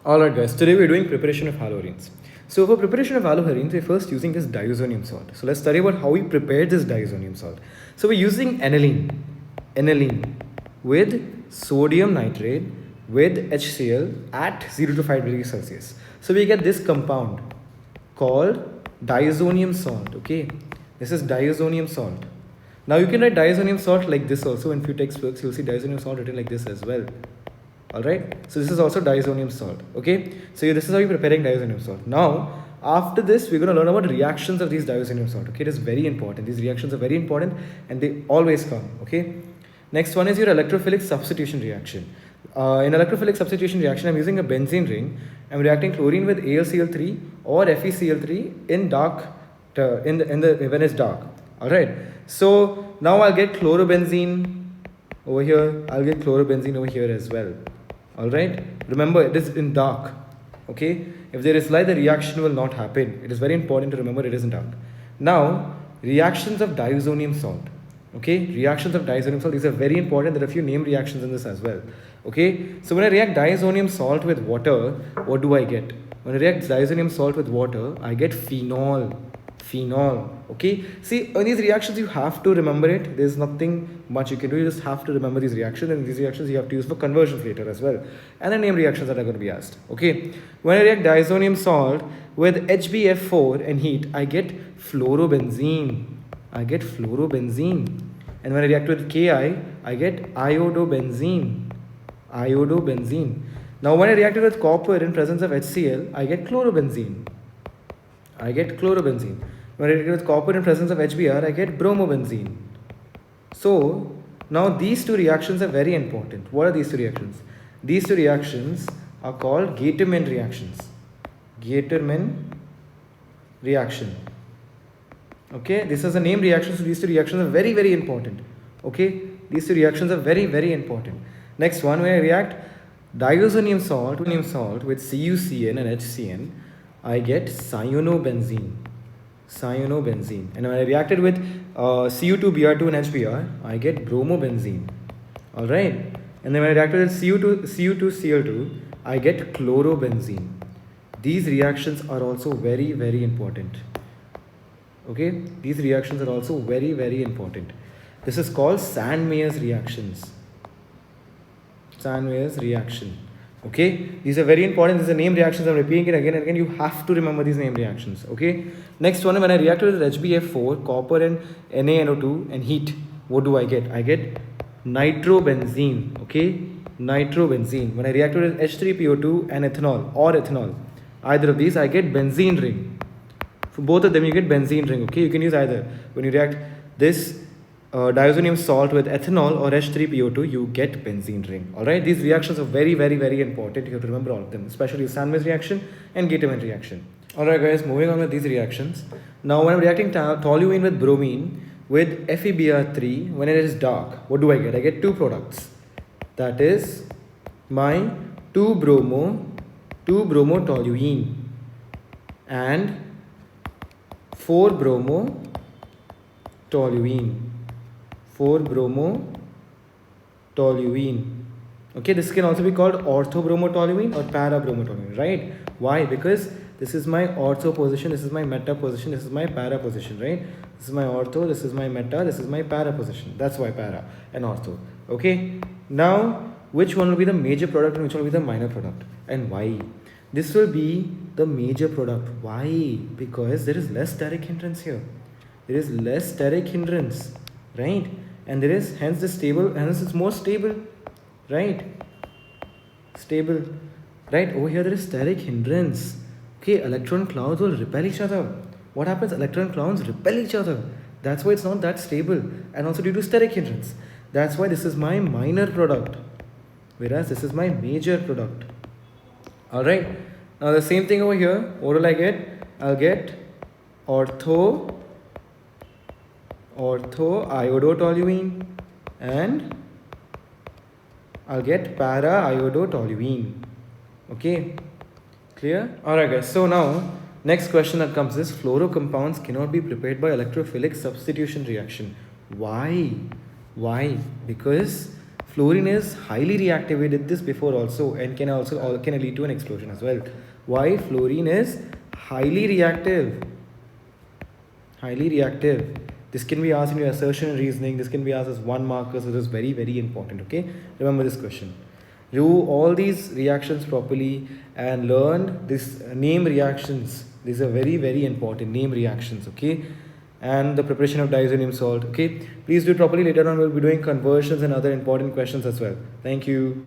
Alright guys, today we're doing preparation of haloarenes. So for preparation of haloarenes, we're first using this diazonium salt. So let's study about how we prepared this diazonium salt. So we're using aniline with sodium nitrate with HCl at 0 to 5 degrees Celsius. So we get this compound called diazonium salt, okay? This is diazonium salt. Now you can write diazonium salt like this also. In few textbooks, you'll see diazonium salt written like this as well. Alright, so this is also diazonium salt, okay? So this is how you're preparing diazonium salt. Now, after this, we're going to learn about reactions of these diazonium salt, okay? It is very important. These reactions are very important and they always come, okay? Next one is your electrophilic substitution reaction. In electrophilic substitution reaction, I'm using a benzene ring. I'm reacting chlorine with AlCl3 or FeCl3 in dark, when it's dark, alright? So now I'll get chlorobenzene over here, I'll get chlorobenzene over here as well. Alright, remember it is in dark, okay? If there is light, the reaction will not happen. It is very important to remember it is in dark. Now, reactions of diazonium salt, okay? Reactions of diazonium salt, these are very important. There are a few name reactions in this as well, okay? So when I react diazonium salt with water, what do I get? When I react diazonium salt with water, I get phenol, okay? See, in these reactions you have to remember it. There's nothing much you can do. You just have to remember these reactions, and these reactions you have to use for conversions later as well, and the name reactions that are going to be asked, okay? When I react diazonium salt with HbF4 and heat, I get fluorobenzene, and when I react with Ki, I get iodobenzene. Now when I reacted with copper in presence of HCl, I get chlorobenzene. When I react with copper in presence of HBr, I get bromobenzene. So now these two reactions are very important. What are these two reactions? These two reactions are called Gaterman reactions. Okay, this is a name reaction, so these two reactions are very, very important. Okay, these two reactions are very, very important. Next one, when I react diazonium salt with CuCN and HCN, I get cyanobenzene. And when I reacted with Cu2Br2 and HBr, I get bromobenzene. Alright. And then when I reacted with Cu2Cl2, I get chlorobenzene. These reactions are also very, very important. Okay. These reactions are also very, very important. This is called Sandmeyer's reactions. Okay, these are very important. These are name reactions. I'm repeating it again and again. You have to remember these name reactions. Okay, next one, when I reacted with HbF4, copper and NaNO2 and heat, what do I get? I get nitrobenzene. Okay, nitrobenzene. When I reacted with H3PO2 and ethanol, either of these, I get benzene ring. For both of them, you get benzene ring. Okay, you can use either. When you react this diazonium salt with ethanol or H3PO2, you get benzene ring. Alright, these reactions are very, very, very important. You have to remember all of them, especially Sandmeyer's reaction and Gaterman reaction. Alright guys, moving on with these reactions. Now when I'm reacting toluene with bromine with FeBr3, when it is dark, what do I get? I get two products. That is my 2-bromo-toluene and 4-bromo-toluene. Okay, this can also be called orthobromotoluene or parabromotoluene, right? Why? Because this is my ortho position, this is my meta position, this is my para position, right? This is my ortho, this is my meta, this is my para position. That's why para and ortho. Okay, now which one will be the major product and which one will be the minor product, and why? This will be the major product. Why? Because there is less steric hindrance here. Right? And there is hence the stable, hence it's more stable, right? Over here there is steric hindrance. Okay, electron clouds will repel each other. What happens? Electron clouds repel each other. That's why it's not that stable, and also due to steric hindrance. That's why this is my minor product, whereas this is my major product. Alright, now the same thing over here. What will I get? I'll get ortho-iodotoluene and I'll get para-iodotoluene. Okay, clear? Alright guys, so now next question that comes is fluorocompounds cannot be prepared by electrophilic substitution reaction. Why? Because Fluorine is highly reactive. We did this before also, and can lead to an explosion as well. Why? Fluorine is highly reactive. Highly reactive. This can be asked in your assertion and reasoning. This can be asked as 1 marker, so this is very, very important. Okay, remember this question. Do all these reactions properly and learn this name reactions. These are very, very important name reactions. Okay, and the preparation of diazonium salt. Okay, please do it properly. Later on we'll be doing conversions and other important questions as well. Thank you.